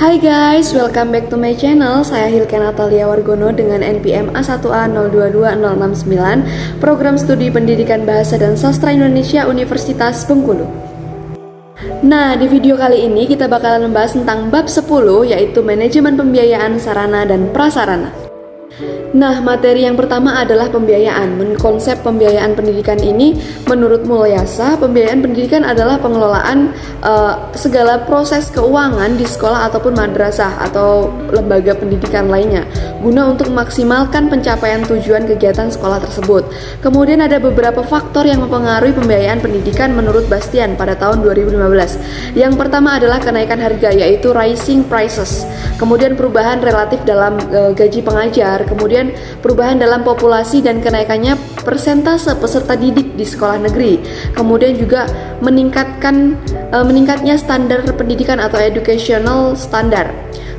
Hai guys, welcome back to my channel. Saya Hilke Natalia Wargono dengan NPM A1A022069, Program Studi Pendidikan Bahasa dan Sastra Indonesia Universitas Bengkulu. Nah, di video kali ini kita bakalan membahas tentang bab 10, yaitu manajemen pembiayaan sarana dan prasarana. Nah, materi yang pertama adalah pembiayaan. Konsep pembiayaan pendidikan ini menurut Mulyasa, pembiayaan pendidikan adalah pengelolaan segala proses keuangan di sekolah ataupun madrasah atau lembaga pendidikan lainnya guna untuk memaksimalkan pencapaian tujuan kegiatan sekolah tersebut. Kemudian ada beberapa faktor yang mempengaruhi pembiayaan pendidikan menurut Bastian pada tahun 2015. Yang pertama adalah kenaikan harga, yaitu rising prices. Kemudian perubahan relatif dalam gaji pengajar, kemudian perubahan dalam populasi dan kenaikannya persentase peserta didik di sekolah negeri, kemudian juga meningkatnya standar pendidikan atau educational standard,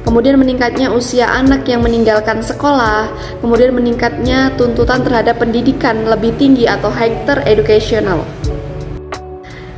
kemudian meningkatnya usia anak yang meninggalkan sekolah, kemudian meningkatnya tuntutan terhadap pendidikan lebih tinggi atau higher educational.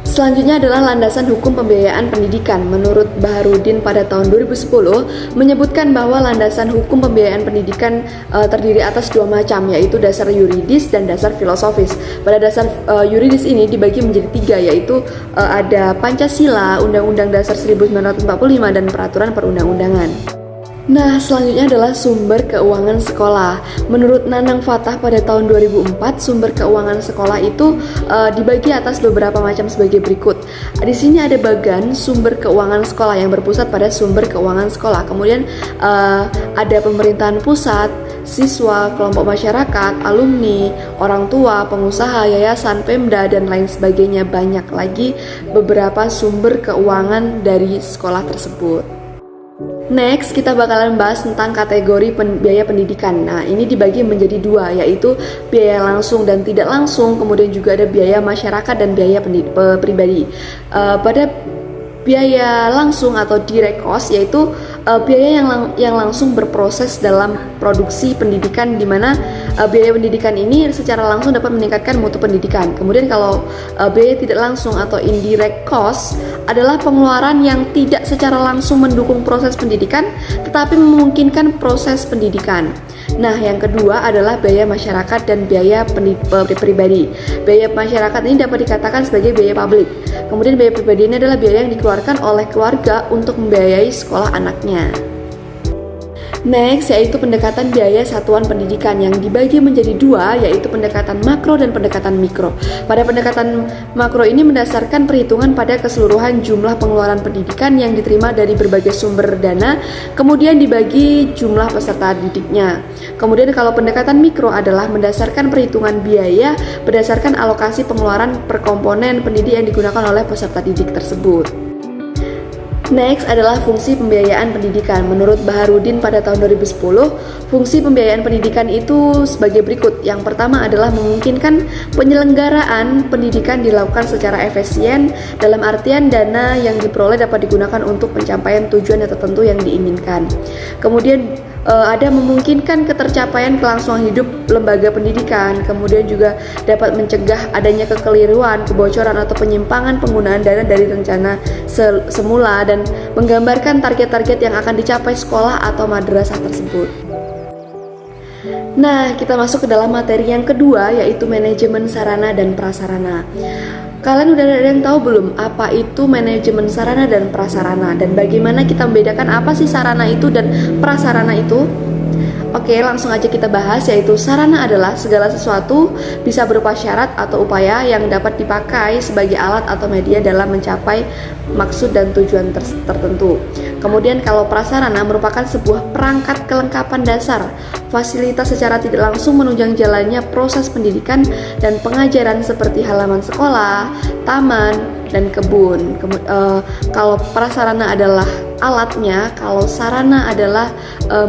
Selanjutnya adalah landasan hukum pembiayaan pendidikan. Menurut Baharudin pada tahun 2010 menyebutkan bahwa landasan hukum pembiayaan pendidikan terdiri atas dua macam, yaitu dasar yuridis dan dasar filosofis. Pada dasar yuridis ini dibagi menjadi tiga, yaitu ada Pancasila, Undang-Undang Dasar 1945, dan Peraturan Perundang-undangan. Nah, selanjutnya adalah sumber keuangan sekolah. Menurut Nanang Fatah pada tahun 2004, sumber keuangan sekolah itu dibagi atas beberapa macam sebagai berikut. Di sini ada bagan sumber keuangan sekolah yang berpusat pada sumber keuangan sekolah. Kemudian ada pemerintahan pusat, siswa, kelompok masyarakat, alumni, orang tua, pengusaha, yayasan, Pemda, dan lain sebagainya. Banyak lagi beberapa sumber keuangan dari sekolah tersebut. Next, kita bakalan bahas tentang kategori biaya pendidikan. Nah, ini dibagi menjadi dua, yaitu biaya langsung dan tidak langsung, kemudian juga ada biaya masyarakat dan biaya pribadi. Pada biaya langsung atau direct cost, yaitu biaya yang langsung berproses dalam produksi pendidikan, di mana biaya pendidikan ini secara langsung dapat meningkatkan mutu pendidikan. Kemudian kalau biaya tidak langsung atau indirect cost adalah pengeluaran yang tidak secara langsung mendukung proses pendidikan tetapi memungkinkan proses pendidikan. Nah, yang kedua adalah biaya masyarakat dan biaya pribadi. Biaya masyarakat ini dapat dikatakan sebagai biaya publik. Kemudian biaya pribadi ini adalah biaya yang dikeluarkan oleh keluarga untuk membiayai sekolah anaknya. Next, yaitu pendekatan biaya satuan pendidikan yang dibagi menjadi dua, yaitu pendekatan makro dan pendekatan mikro. Pada pendekatan makro ini mendasarkan perhitungan pada keseluruhan jumlah pengeluaran pendidikan yang diterima dari berbagai sumber dana, kemudian dibagi jumlah peserta didiknya. Kemudian kalau pendekatan mikro adalah mendasarkan perhitungan biaya berdasarkan alokasi pengeluaran per komponen pendidik yang digunakan oleh peserta didik tersebut. Next adalah fungsi pembiayaan pendidikan. Menurut Baharudin pada tahun 2010, fungsi pembiayaan pendidikan itu sebagai berikut. Yang pertama adalah memungkinkan penyelenggaraan pendidikan dilakukan secara efisien, dalam artian dana yang diperoleh dapat digunakan untuk pencapaian tujuan tertentu yang diinginkan. Kemudian ada memungkinkan ketercapaian kelangsungan hidup lembaga pendidikan, kemudian juga dapat mencegah adanya kekeliruan, kebocoran atau penyimpangan penggunaan dana dari rencana semula, dan menggambarkan target-target yang akan dicapai sekolah atau madrasah tersebut. Nah, kita masuk ke dalam materi yang kedua, yaitu manajemen sarana dan prasarana. Kalian udah ada yang tahu belum apa itu manajemen sarana dan prasarana, dan bagaimana kita membedakan apa sih sarana itu dan prasarana itu? Oke, langsung aja kita bahas, yaitu sarana adalah segala sesuatu bisa berupa syarat atau upaya yang dapat dipakai sebagai alat atau media dalam mencapai maksud dan tujuan tertentu. Kemudian kalau prasarana merupakan sebuah perangkat kelengkapan dasar, fasilitas secara tidak langsung menunjang jalannya proses pendidikan dan pengajaran seperti halaman sekolah, taman, dan kebun. Kalau prasarana adalah alatnya, kalau sarana adalah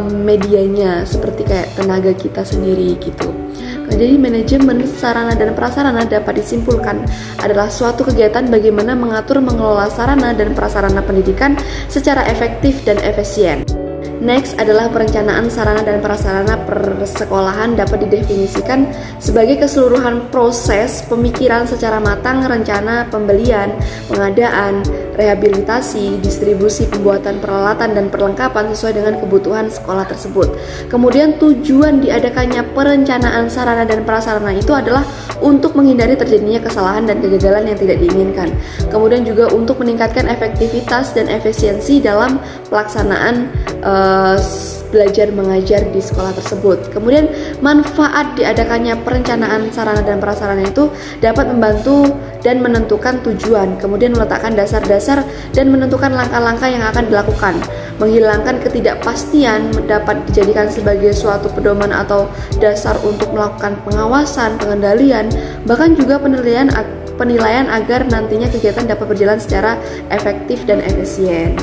medianya, seperti kayak tenaga kita sendiri gitu. Jadi manajemen sarana dan prasarana dapat disimpulkan adalah suatu kegiatan bagaimana mengatur mengelola sarana dan prasarana pendidikan secara efektif dan efisien. Next adalah perencanaan sarana dan prasarana persekolahan dapat didefinisikan sebagai keseluruhan proses pemikiran secara matang, rencana pembelian, pengadaan, rehabilitasi, distribusi, pembuatan peralatan dan perlengkapan sesuai dengan kebutuhan sekolah tersebut. Kemudian tujuan diadakannya perencanaan sarana dan prasarana itu adalah untuk menghindari terjadinya kesalahan dan kegagalan yang tidak diinginkan. Kemudian juga untuk meningkatkan efektivitas dan efisiensi dalam pelaksanaan belajar mengajar di sekolah tersebut. Kemudian manfaat diadakannya perencanaan sarana dan prasarana itu dapat membantu dan menentukan tujuan, kemudian meletakkan dasar-dasar dan menentukan langkah-langkah yang akan dilakukan. Menghilangkan ketidakpastian dapat dijadikan sebagai suatu pedoman atau dasar untuk melakukan pengawasan, pengendalian, bahkan juga penilaian agar nantinya kegiatan dapat berjalan secara efektif dan efisien.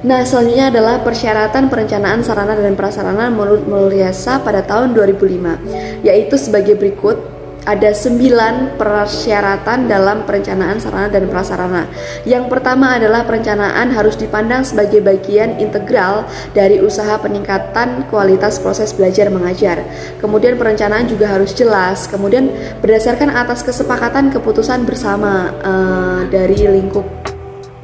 Nah, selanjutnya adalah persyaratan perencanaan sarana dan prasarana menurut Mulyasa pada tahun 2005, yaitu sebagai berikut. Ada 9 persyaratan dalam perencanaan sarana dan prasarana. Yang pertama adalah perencanaan harus dipandang sebagai bagian integral dari usaha peningkatan kualitas proses belajar mengajar. Kemudian perencanaan juga harus jelas. Kemudian berdasarkan atas kesepakatan keputusan bersama dari lingkup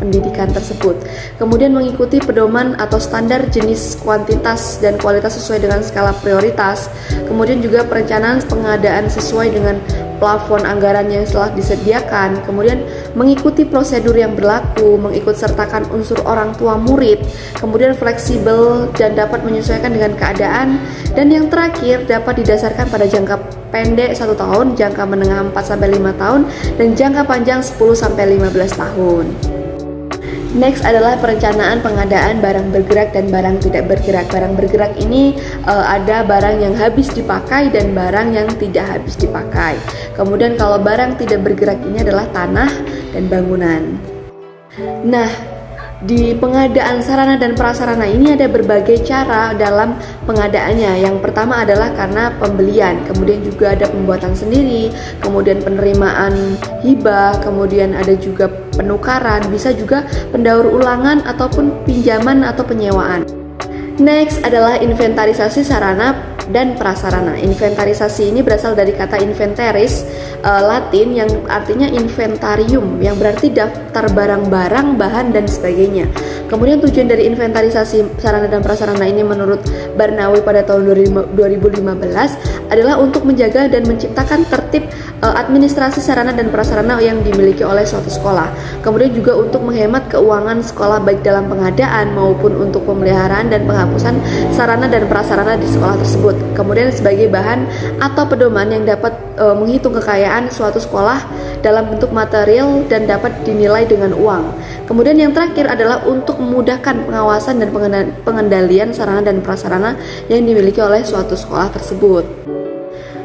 pendidikan tersebut. Kemudian mengikuti pedoman atau standar jenis, kuantitas, dan kualitas sesuai dengan skala prioritas. Kemudian juga perencanaan pengadaan sesuai dengan plafon anggaran yang telah disediakan. Kemudian mengikuti prosedur yang berlaku, mengikut sertakan unsur orang tua murid. Kemudian fleksibel dan dapat menyesuaikan dengan keadaan. Dan yang terakhir dapat didasarkan pada jangka pendek 1 tahun, jangka menengah 4-5 tahun, dan jangka panjang 10-15 tahun. Next adalah perencanaan pengadaan barang bergerak dan barang tidak bergerak. Barang bergerak ini ada barang yang habis dipakai dan barang yang tidak habis dipakai. Kemudian kalau barang tidak bergerak ini adalah tanah dan bangunan. Nah, di pengadaan sarana dan prasarana ini ada berbagai cara dalam pengadaannya. Yang pertama adalah karena pembelian, kemudian juga ada pembuatan sendiri, kemudian penerimaan hibah, kemudian ada juga penukaran, bisa juga pendaur ulangan ataupun pinjaman atau penyewaan. Next adalah inventarisasi sarana dan prasarana. Inventarisasi ini berasal dari kata inventaris Latin yang artinya inventarium, yang berarti daftar barang-barang, bahan dan sebagainya. Kemudian tujuan dari inventarisasi sarana dan prasarana ini menurut Barnawi pada tahun 2015 adalah untuk menjaga dan menciptakan tertib administrasi sarana dan prasarana yang dimiliki oleh suatu sekolah. Kemudian juga untuk menghemat keuangan sekolah baik dalam pengadaan maupun untuk pemeliharaan dan penghapusan sarana dan prasarana di sekolah tersebut. Kemudian sebagai bahan atau pedoman yang dapat menghitung kekayaan suatu sekolah dalam bentuk material dan dapat dinilai dengan uang. Kemudian yang terakhir adalah untuk memudahkan pengawasan dan pengendalian sarana dan prasarana yang dimiliki oleh suatu sekolah tersebut.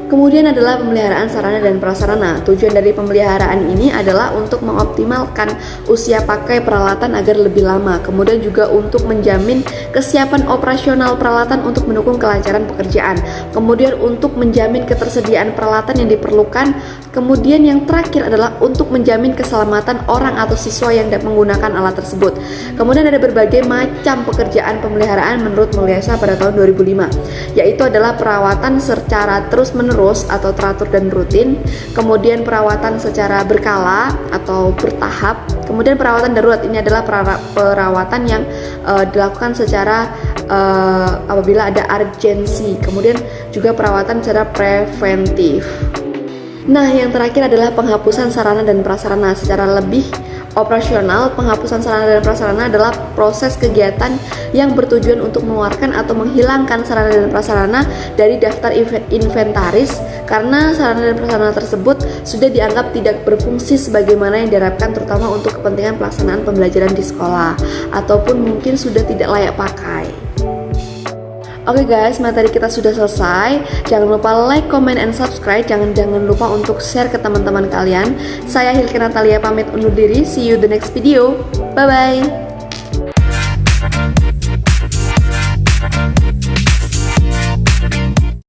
Kemudian adalah pemeliharaan sarana dan prasarana. Tujuan dari pemeliharaan ini adalah untuk mengoptimalkan usia pakai peralatan agar lebih lama. Kemudian juga untuk menjamin kesiapan operasional peralatan untuk mendukung kelancaran pekerjaan. Kemudian untuk menjamin ketersediaan peralatan yang diperlukan. Kemudian yang terakhir adalah untuk menjamin keselamatan orang atau siswa yang menggunakan alat tersebut. Kemudian ada berbagai macam pekerjaan pemeliharaan menurut Mulyasa pada tahun 2005, yaitu adalah perawatan secara terus-menerus atau teratur dan rutin, kemudian perawatan secara berkala atau bertahap, kemudian perawatan darurat ini adalah perawatan yang dilakukan secara apabila ada urgensi, kemudian juga perawatan secara preventif. Nah, yang terakhir adalah penghapusan sarana dan prasarana. Secara lebih operasional, penghapusan sarana dan prasarana adalah proses kegiatan yang bertujuan untuk mengeluarkan atau menghilangkan sarana dan prasarana dari daftar inventaris karena sarana dan prasarana tersebut sudah dianggap tidak berfungsi sebagaimana yang diharapkan, terutama untuk kepentingan pelaksanaan pembelajaran di sekolah ataupun mungkin sudah tidak layak pakai. Oke guys, materi kita sudah selesai. Jangan lupa like, comment, and subscribe. Jangan lupa untuk share ke teman-teman kalian. Saya Hilke Natalia pamit undur diri. See you the next video. Bye bye.